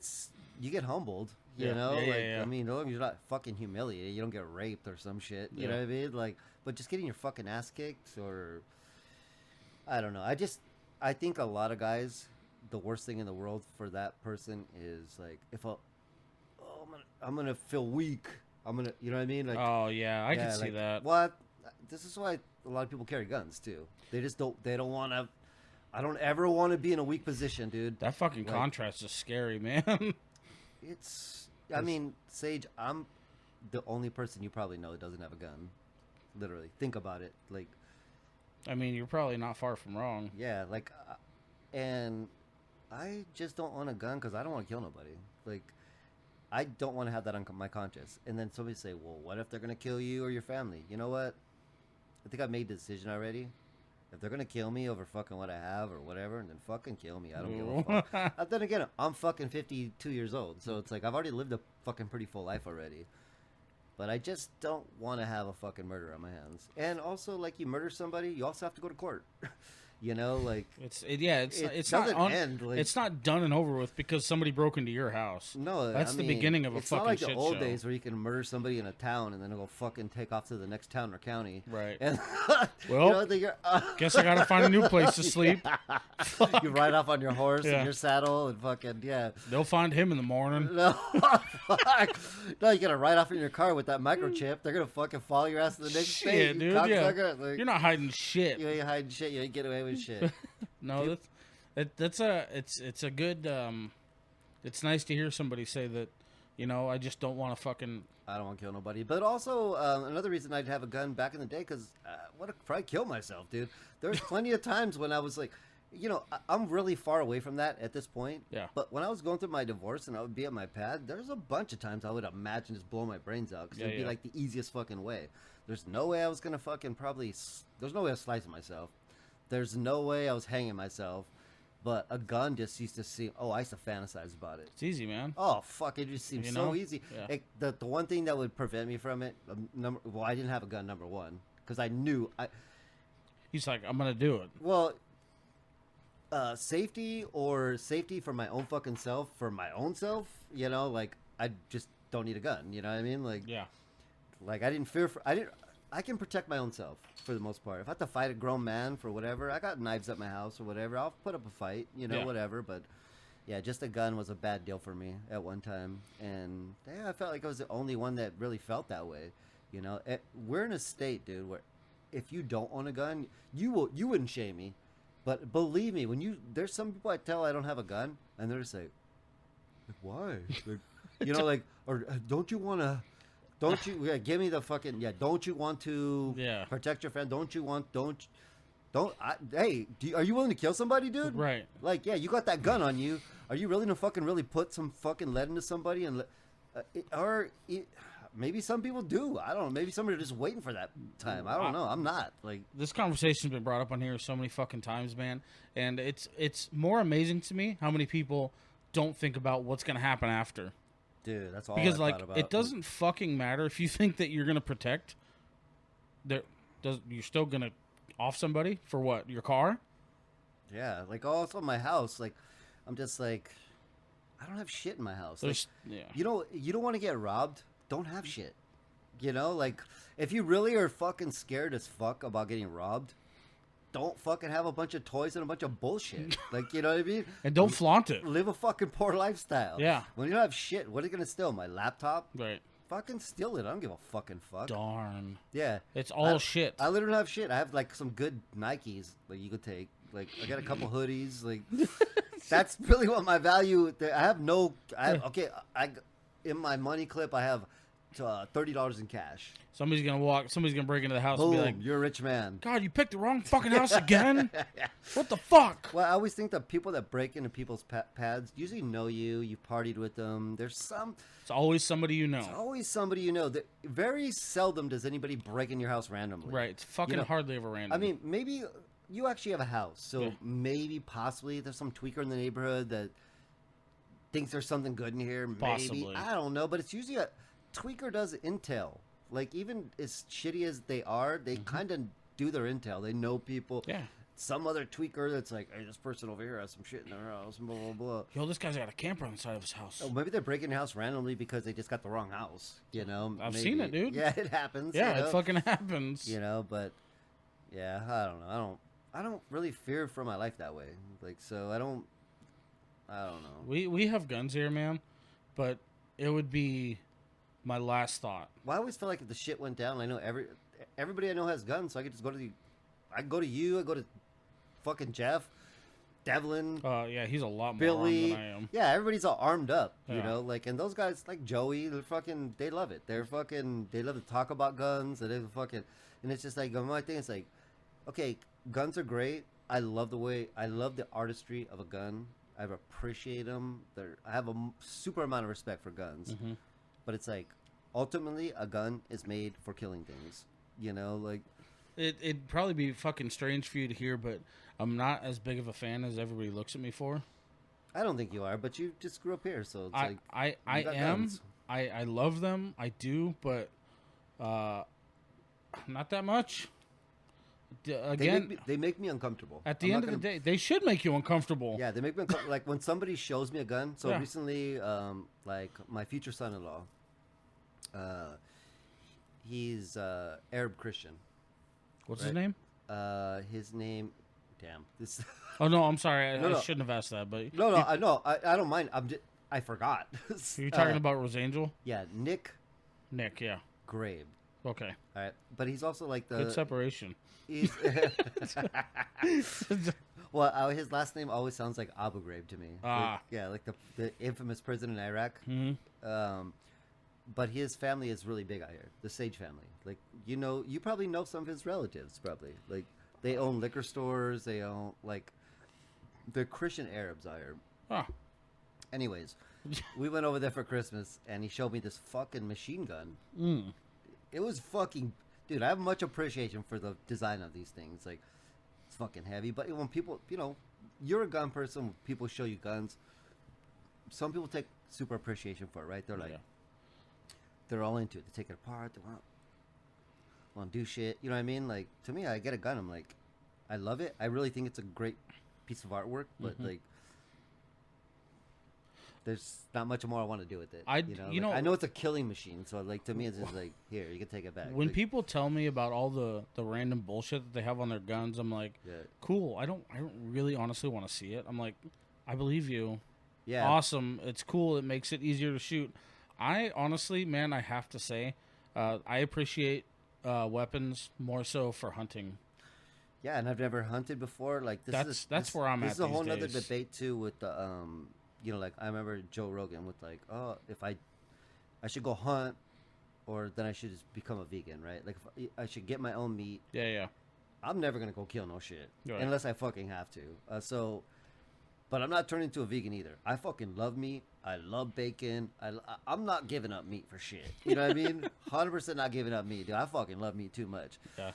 you get humbled. You know, I mean, you're not fucking humiliated. You don't get raped or some shit. You know what I mean? Like, but just getting your fucking ass kicked, or I don't know. I think a lot of guys, the worst thing in the world for that person is like, I'm gonna feel weak. You know what I mean? Like, oh yeah, I can see that. What? This is why a lot of people carry guns too. They just don't. They don't want to. I don't ever want to be in a weak position, dude. That fucking contrast is scary, man. I mean, Sage, I'm the only person you probably know that doesn't have a gun. Literally. Think about it. Like, I mean, you're probably not far from wrong. Yeah, like, and I just don't own a gun because I don't want to kill nobody. Like, I don't want to have that on my conscience. And then somebody say, well, what if they're going to kill you or your family? You know what? I think I made the decision already. If they're going to kill me over fucking what I have or whatever, then fucking kill me. I don't give a fuck. Then again, I'm fucking 52 years old. So it's like I've already lived a fucking pretty full life already. But I just don't want to have a fucking murder on my hands. And also, like, you murder somebody, you also have to go to court. You know, like it's not done and over with because somebody broke into your house. No, that's the beginning of a fucking shit show. It's not like the old days where you can murder somebody in a town and then go fucking take off to the next town or county. Right. And well, guess I gotta find a new place to sleep. You ride off on your horse and your saddle and fucking They'll find him in the morning. No, no, you gotta ride off in your car with that microchip. They're gonna fucking follow your ass to the next day. Dude, like, you're not hiding shit. You ain't hiding shit. You ain't get away with shit. No, It's a good. It's nice to hear somebody say that. You know, I just don't want to fucking. I don't want to kill nobody. But also, another reason I'd have a gun back in the day, because I would have probably killed myself, dude. There's plenty of times when I was like, you know, I'm really far away from that at this point. Yeah. But when I was going through my divorce and I would be at my pad, there's a bunch of times I would imagine just blowing my brains out, because it'd be like the easiest fucking way. There's no way I was going to fucking there's no way I was slicing myself. There's no way I was hanging myself. But a gun just used to seem. Oh, I used to fantasize about it. It's easy, man. Oh fuck! It just seems so easy. Yeah. The one thing that would prevent me from it, I didn't have a gun. Number one, because I knew He's like, I'm gonna do it. Well, safety for my own fucking self, for my own self. You know, like I just don't need a gun. You know what I mean? Like Yeah. Like I can protect my own self for the most part. If I have to fight a grown man for whatever, I got knives at my house or whatever. I'll put up a fight, you know, whatever. But yeah, just a gun was a bad deal for me at one time, and yeah, I felt like I was the only one that really felt that way. You know, we're in a state, dude, where if you don't own a gun, you wouldn't shame me, but believe me, there's some people I tell I don't have a gun, and they're just like why? Like, you know, like, or don't you want to? Don't you give me the fucking don't you want to protect your friend? Hey, are you willing to kill somebody, dude? Right. Like, yeah, you got that gun on you. Are you willing to fucking really put some fucking lead into somebody maybe some people do. I don't know. Maybe somebody are just waiting for that time. I don't know. I'm not. Like, this conversation's been brought up on here so many fucking times, man, and it's more amazing to me how many people don't think about what's gonna happen after. Dude, that's all. Because I thought about. It doesn't fucking matter if you think that you're gonna protect. You're still gonna off somebody for what? Your car? Yeah, like also my house. Like, I'm just like, I don't have shit in my house. Like, you don't want to get robbed. Don't have shit. You know, like if you really are fucking scared as fuck about getting robbed, don't fucking have a bunch of toys and a bunch of bullshit. Like, you know what I mean? And don't flaunt it. Live a fucking poor lifestyle. Yeah. When you don't have shit, what are you going to steal? My laptop? Right. Fucking steal it. I don't give a fucking fuck. Darn. Yeah. It's all shit. I literally don't have shit. I have, like, some good Nikes, like, you could take. Like, I got a couple hoodies. Like, that's really what my value... in my money clip, I have $30 in cash. Somebody's gonna break into the house Boom, and be like, you're a rich man. God, you picked the wrong fucking house again? What the fuck? Well, I always think that people that break into people's pads usually know you've partied with them. It's always somebody you know. It's always somebody you know. Very seldom does anybody break in your house randomly. Right, it's fucking hardly ever random. I mean, maybe you actually have a house, so maybe possibly there's some tweaker in the neighborhood that thinks there's something good in here. Maybe. Possibly. I don't know, but it's usually tweaker does intel. Like, even as shitty as they are, they kind of do their intel. They know people. Yeah. Some other tweaker that's like, hey, this person over here has some shit in their house, blah, blah, blah. Yo, this guy's got a camper on the side of his house. Oh, maybe they're breaking your house randomly because they just got the wrong house, you know? I've seen it, dude. Yeah, it happens. Yeah, it fucking happens. You know, but, yeah, I don't know. I don't really fear for my life that way. Like, so I don't know. We have guns here, man, but it would be my last thought. Well, I always feel like if the shit went down, I know everybody I know has guns, so I could just go to I go to you, I go to fucking Jeff, Devlin. Yeah, he's a lot more Billy. armed than I am. Yeah, everybody's all armed up, you Yeah. know, like, and those guys like Joey, they love it. They love to talk about guns, and and it's just like, my thing is like, okay, guns are great. I love the artistry of a gun. I appreciate them. I have a super amount of respect for guns. Mm-hmm. But it's like, ultimately, a gun is made for killing things. You know, like... It'd probably be fucking strange for you to hear, but I'm not as big of a fan as everybody looks at me for. I don't think you are, but you just grew up here, so it's like... I am. I love them. I do, but not that much. Again, they make me uncomfortable. At the end of the day, they should make you uncomfortable. Yeah, they make me uncomfortable. Like, when somebody shows me a gun. So Yeah. recently, like, my future son-in-law, he's Arab Christian. What's his name? His name... Damn. This... Oh, no, I'm sorry. No. I shouldn't have asked that. But No, I don't mind. I forgot. Are you talking about Rosangel? Yeah, Nick, yeah. Grabe. Okay. All right, but he's also like the... Good separation. He's... Well, his last name always sounds like Abu Ghraib to me. Ah. Like the infamous prison in Iraq. Mm-hmm. But his family is really big out here. The Sage family. Like, you probably know some of his relatives, probably. Like, they own liquor stores. They own, like, they're Christian Arabs out here. Ah. Anyways, we went over there for Christmas, and he showed me this fucking machine gun. It was fucking... Dude, I have much appreciation for the design of these things. Like, it's fucking heavy. But when people, you're a gun person, when people show you guns, some people take super appreciation for it, right? They're like... Yeah. They're all into it. They take it apart. They want to do shit. You know what I mean? Like, to me, I get a gun. I'm like, I love it. I really think it's a great piece of artwork. But, like, there's not much more I want to do with it. I know it's a killing machine. So, like, to me, it's just like, here, you can take it back. When like, people tell me about all the random bullshit that they have on their guns, I'm like, cool. I don't really honestly want to see it. I'm like, I believe you. Yeah. Awesome. It's cool. It makes it easier to shoot. I honestly, man, I have to say, I appreciate weapons more so for hunting. Yeah, and I've never hunted before. Like that's where I'm at. This is a whole days. other debate too with the like I remember Joe Rogan with like, oh, if I should go hunt, or then I should just become a vegan, right? Like if I should get my own meat. Yeah. I'm never gonna go kill no shit unless I fucking have to. But I'm not turning into a vegan either. I fucking love meat. I love bacon. I'm not giving up meat for shit. You know what I mean? 100% not giving up meat, dude. I fucking love meat too much. Yeah.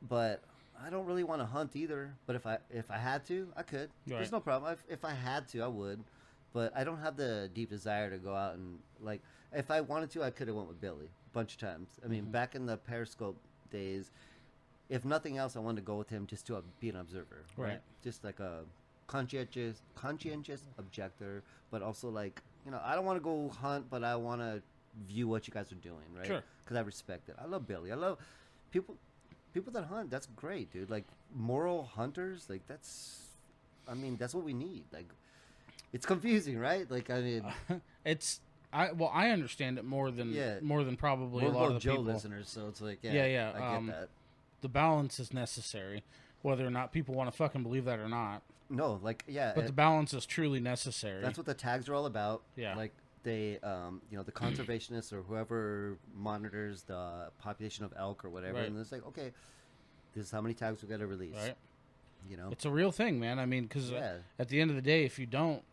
But I don't really want to hunt either. But if I had to, I could. Right. There's no problem. If I had to, I would. But I don't have the deep desire to go out and, like, if I wanted to, I could have went with Billy a bunch of times. I mean, back in the Periscope days, if nothing else, I wanted to go with him just to be an observer. Right. Just like a conscientious objector, but also like, I don't want to go hunt, but I want to view what you guys are doing, right? Sure. Because I respect it. I love Billy. I love people that hunt. That's great, dude. Like moral hunters, like that's what we need. Like it's confusing, right? Like I mean, I understand it more than probably a lot of the Joe people. Listeners. So it's like I get that. The balance is necessary, whether or not people want to fucking believe that or not. No, like, but the balance is truly necessary. That's what the tags are all about. Yeah. Like, they, the conservationists or whoever monitors the population of elk or whatever, and it's like, okay, this is how many tags we got to release. Right. It's a real thing, man. I mean, because at the end of the day, if you don't,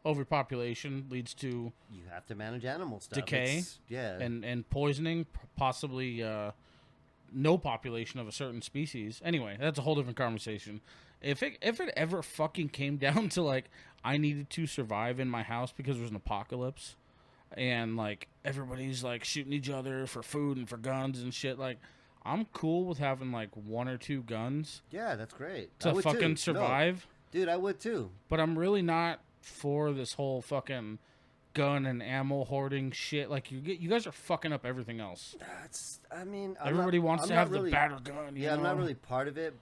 overpopulation leads to... You have to manage animal stuff. Decay. And poisoning, possibly no population of a certain species. Anyway, that's a whole different conversation. If it ever fucking came down to like I needed to survive in my house because there was an apocalypse and like everybody's like shooting each other for food and for guns and shit, like I'm cool with having like one or two guns. Yeah, that's great. To fucking survive. No. Dude, I would too. But I'm really not for this whole fucking gun and ammo hoarding shit. Like you guys are fucking up everything else. Everybody wants to have the better gun. You know? I'm not really part of it.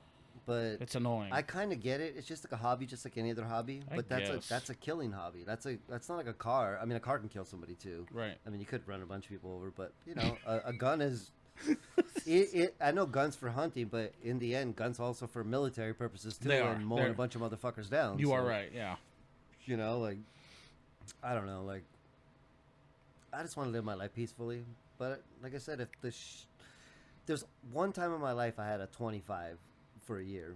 But it's annoying. I kind of get it. It's just like a hobby, just like any other hobby. But that's a killing hobby. That's not like a car. I mean, a car can kill somebody too. Right. I mean, you could run a bunch of people over, but a gun is. I know guns for hunting, but in the end, guns also for military purposes too, and mowing a bunch of motherfuckers down. You are right. Yeah. Like, I don't know. Like, I just want to live my life peacefully. But like I said, if there's one time in my life I had a 25. For a year,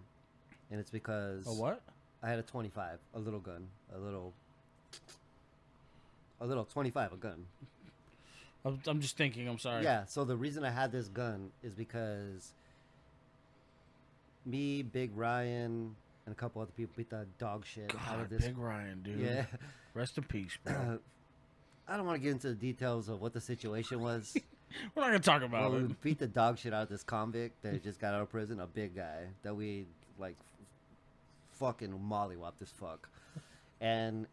and it's because a what? I had a 25, a little gun, a little 25, a gun. I'm just thinking. I'm sorry. Yeah. So the reason I had this gun is because me, Big Ryan, and a couple other people beat the dog shit out of this. Big Ryan, dude. Yeah. Rest in peace, bro. I don't want to get into the details of what the situation was. We're not going to talk about it. We beat the dog shit out of this convict that just got out of prison, a big guy that we, like, fucking mollywopped this fuck. And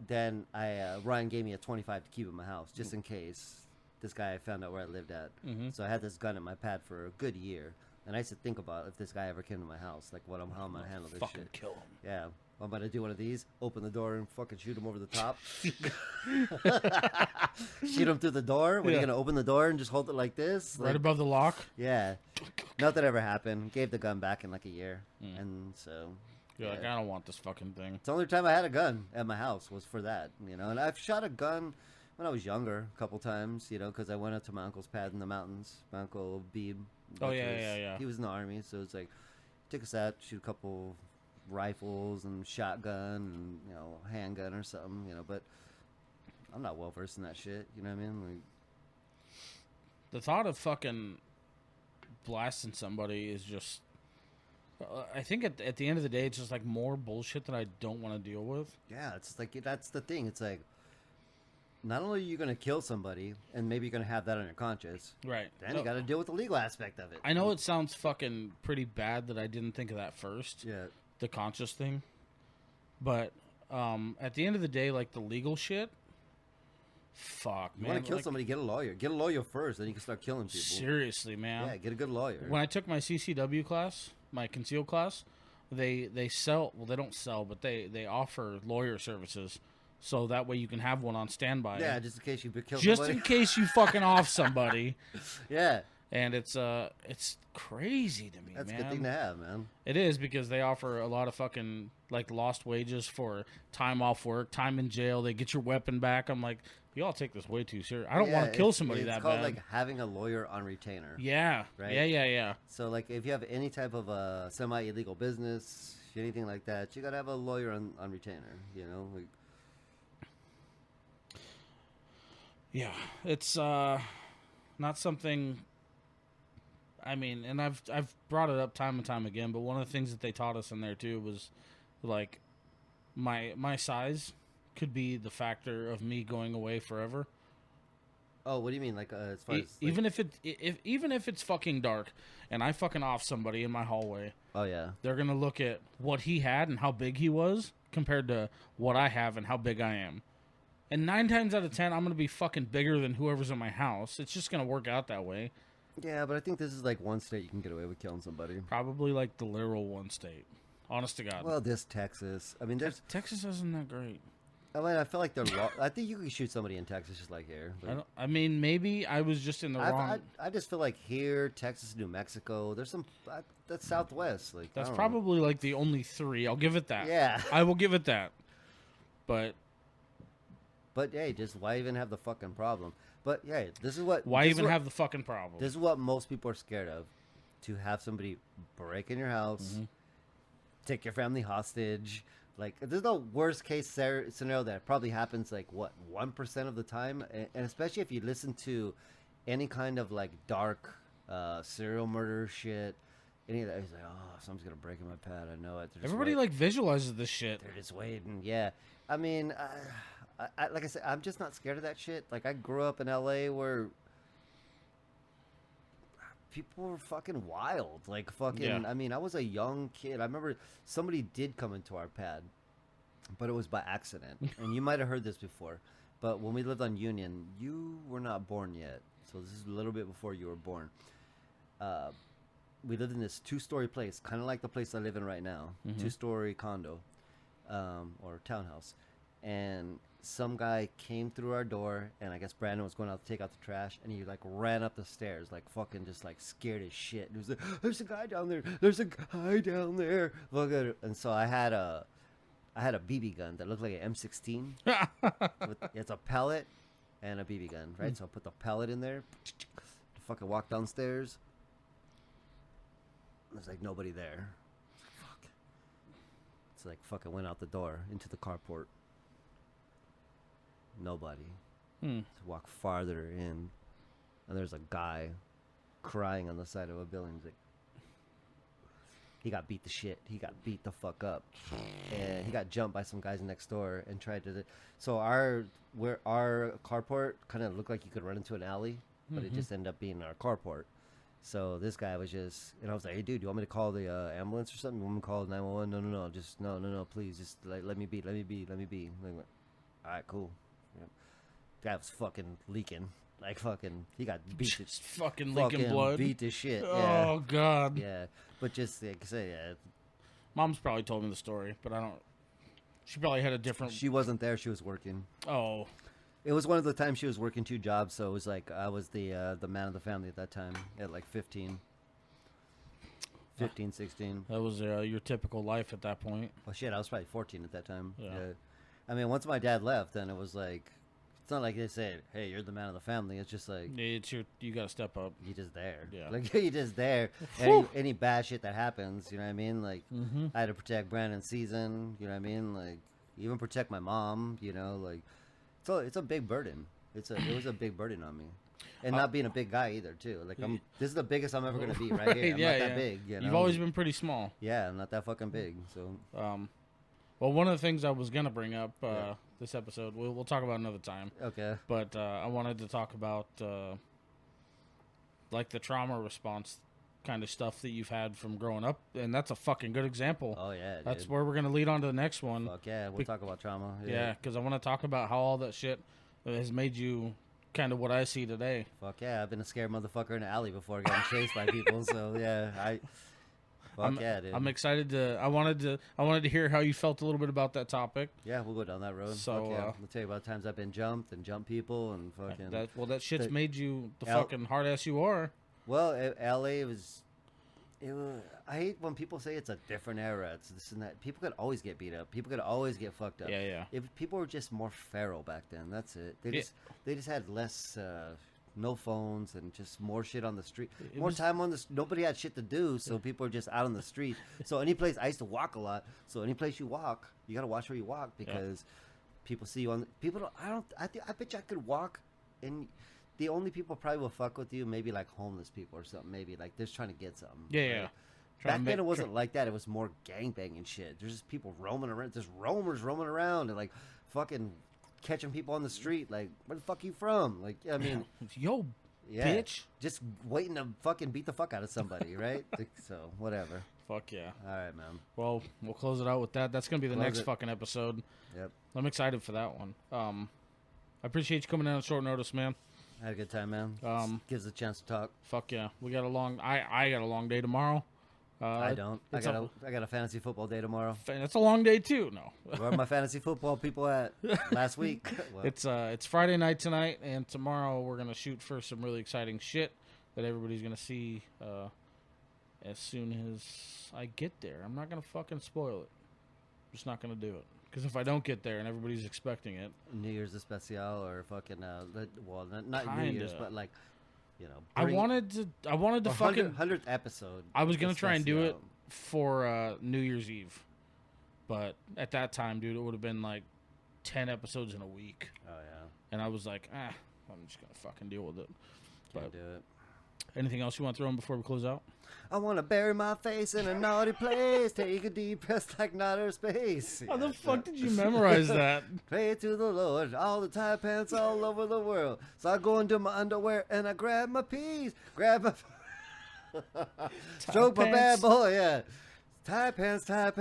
then Ryan gave me a 25 to keep in my house, just in case this guy found out where I lived at. Mm-hmm. So I had this gun in my pad for a good year. And I used to think about if this guy ever came to my house, like, how am I going to handle this fucking shit? Kill him. Yeah. I'm about to do one of these, open the door and fucking shoot him over the top. Shoot him through the door. When you going to open the door and just hold it like this? Right above the lock? Yeah. Nothing ever happened. Gave the gun back in like a year. And so... You're like, I don't want this fucking thing. It's the only time I had a gun at my house was for that, you know. And I've shot a gun when I was younger a couple times, you know, because I went up to my uncle's pad in the mountains. My uncle Beeb. Oh, yeah. He was in the Army, so it's like, took us out, shoot a couple rifles and shotgun and, you know, handgun or something, you know. But I'm not well versed in that shit, you know what I mean? Like, the thought of fucking blasting somebody is just... I think at the end of the day, it's just like more bullshit that I don't want to deal with. yeah, it's like, that's the thing. It's like, not only are you going to kill somebody, and maybe you're going to have that on your conscience, Right. then you got to deal with the legal aspect of it. I know it sounds fucking pretty bad that I didn't think of that first. Yeah. The conscious thing. But at the end of the day, like the legal shit, fuck, You man. want to kill like, somebody, get a lawyer. Get a lawyer first, then you can start killing people. Seriously, man. Yeah, get a good lawyer. When I took my CCW class, my concealed class, they sell, well, they don't sell, but they offer lawyer services. So that way you can have one on standby. Yeah, just in case you kill Just somebody. in case you fucking off somebody. Yeah. And it's crazy to me, That's man. a good thing to have, man. It is, because they offer a lot of fucking, like, lost wages for time off work, time in jail. They get your weapon back. I'm like, y'all take this way too serious. I don't want to kill somebody that bad. It's called, like, having a lawyer on retainer. Yeah. Right? Yeah. So, like, if you have any type of semi-illegal business, anything like that, you got to have a lawyer on retainer, you know? Like, yeah. It's not something... I mean, and I've brought it up time and time again, but one of the things that they taught us in there too was, like, my size could be the factor of me going away forever. oh, what do you mean? Like, as far as... Even if it's fucking dark and I fucking off somebody in my hallway, oh, yeah. they're gonna look at what he had and how big he was compared to what I have and how big I am. And 9 times out of 10, I'm gonna be fucking bigger than whoever's in my house. It's just gonna work out that way. Yeah, but I think this is, like, one state you can get away with killing somebody. Probably like the literal one state. Honest to God. Well, this Texas. I mean, there's... Texas isn't that great. I mean, I feel like they're... I think you can shoot somebody in Texas just like here. Like, I mean, maybe I was just in the wrong... I just feel like here, Texas, New Mexico, there's some... that's Southwest. Like, That's I don't probably like the only 3. I'll give it that. Yeah. I will give it that. But hey, just why even have the fucking problem? But yeah, this is what... why this even is what, have the fucking problem? This is what most people are scared of. To have somebody break in your house, take your family hostage. Like, there's no worst case scenario that probably happens, like, what, 1% of the time? And especially if you listen to any kind of, like, dark serial murder shit. Any of that, he's like, oh, someone's going to break in my pad. I know it. Everybody, like, visualizes this shit. They're just waiting. Yeah. I mean, like I said, I'm just not scared of that shit. Like, I grew up in LA where people were fucking wild. Like, fucking, Yeah. I mean, I was a young kid. I remember somebody did come into our pad, but it was by accident. And you might have heard this before, but when we lived on Union, you were not born yet. So this is a little bit before you were born. We lived in this 2-story place, kind of like the place I live in right now. 2-story condo, or townhouse. And some guy came through our door, and I guess Brandon was going out to take out the trash, and he, like, ran up the stairs, like, fucking just, like, scared as shit. He was like, there's a guy down there. There's a guy down there. And so I had a BB gun that looked like an M16. It's a pellet and a BB gun, right? So I put the pellet in there, fucking walk downstairs. There's, like, nobody there. Fuck. It's like, fucking went out the door into the carport. Nobody. To walk farther in, and there's a guy crying on the side of a building. He's like, he got beat the shit. He got beat the fuck up, and he got jumped by some guys next door and tried to. So our carport kind of looked like you could run into an alley, but it just ended up being our carport. So this guy was just, and I was like, hey dude, do you want me to call the ambulance or something? You want me to call 911? No, just no, please, just let me be. Like, all right, cool. Guy was fucking leaking. Like, fucking, he got beat. Just fucking leaking blood. Beat to shit. Oh, God. Yeah. But just, like I say, yeah. Mom's probably told me the story, but I don't. She probably had a different. She wasn't there. She was working. Oh. It was one of the times she was working 2 jobs, so it was like I was the man of the family at that time at like 15. 15, 16. That was your typical life at that point. Well, shit, I was probably 14 at that time. Yeah. I mean, once my dad left, then it was like, it's not like they say, hey, you're the man of the family. It's just like, You got to step up. you're just there. Yeah. Like, you're just there. Whew. Any bad shit that happens, you know what I mean? Like, Mm-hmm. I had to protect Brandon's season, you know what I mean? Like, even protect my mom, you know? Like, it's a big burden. It was a big burden on me. And not being a big guy either, too. Like, this is the biggest I'm ever going to be right here. I'm not that big, you know? You've always been pretty small. Yeah, I'm not that fucking big, so. Well, one of the things I was going to bring up this episode, we'll talk about another time. Okay. But I wanted to talk about, like, the trauma response kind of stuff that you've had from growing up. And that's a fucking good example. Oh, yeah, That's dude. where we're going to lead on to the next one. Fuck yeah, we'll talk about trauma. Yeah, because I want to talk about how all that shit has made you kind of what I see today. Fuck yeah, I've been a scared motherfucker in the alley before getting chased by people, so yeah, yeah, dude. I'm excited I wanted to hear how you felt a little bit about that topic. Yeah, we'll go down that road. So, Fuck yeah. I'll tell you about times I've been jumped and jumped people and fucking. That shit's made you the L- fucking hard ass you are. Well, LA was. I hate when people say it's a different era. It's this and that. People could always get beat up. People could always get fucked up. Yeah. If people were just more feral back then, that's it. They just had less. No phones and just more shit on the street. Time on the. Nobody had shit to do, so people were just out on the street. So any place I used to walk a lot. So any place you walk, you gotta watch where you walk because people see you on. People don't. I bet you I could walk, and the only people probably will fuck with you maybe like homeless people or something. Maybe like they're just trying to get something. Yeah. Back then it wasn't like that. It was more gangbanging shit. There's just people roaming around. There's roamers roaming around and like fucking catching people on the street. Like, where the fuck you from? Like, I mean, yo, bitch, just waiting to fucking beat the fuck out of somebody, right? So whatever. Fuck yeah. All right, man. Well, we'll close it out with that. That's gonna be the next it. fucking episode. Yep. I'm excited for that one. I appreciate you coming in on short notice, man. I had a good time, man. Gives us a chance to talk. Fuck yeah. We got a long. I got a long day tomorrow. I don't. I got a fantasy football day tomorrow. That's a long day too. No. Where are my fantasy football people at? Last week. Well, it's Friday night tonight, and tomorrow we're gonna shoot for some really exciting shit that everybody's gonna see as soon as I get there. I'm not gonna fucking spoil it. I'm just not gonna do it because if I don't get there and everybody's expecting it, New Year's especial or fucking not Kinda. New Year's, but like. You know, I wanted to fucking 100th episode. I was gonna try and do it for New Year's Eve, but at that time, dude, it would have been like 10 episodes in a week. Oh yeah. And I was like, I'm just gonna fucking deal with it. Can't do it. Anything else you want to throw in before we close out? I want to bury my face in a naughty place. Take a deep breath like outer space. How the fuck did you memorize that? Pray to the Lord, all the tight pants all over the world. So I go into my underwear and I grab my peas. Grab my... Stroke my bad boy, yeah. Tight pants, I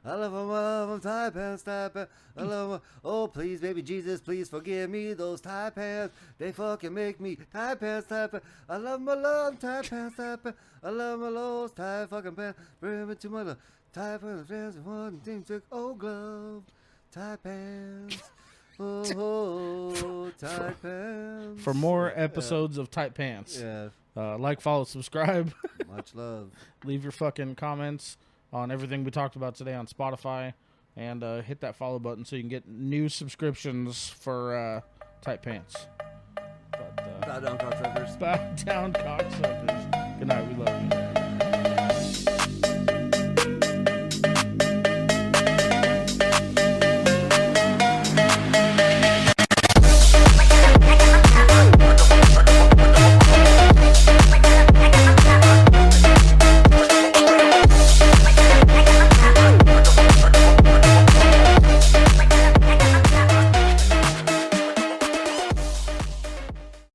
love them, tight pants, I love them. Oh, please, baby Jesus, please forgive me. Those tight pants, they fucking make me. Tight pants, I love my love, tight pants, I love my lows, tight fucking pants. Bring me to my love. Tight pants, one thing took, oh, glove. Tight pants, oh, tight pants. For more episodes of Tight Pants, like, follow, subscribe. Much love. Leave your fucking comments on everything we talked about today on Spotify, and hit that follow button so you can get new subscriptions for Tight Pants. But, Bow down, cocksuckers. Bow down, cocksuckers. Good night. We love you.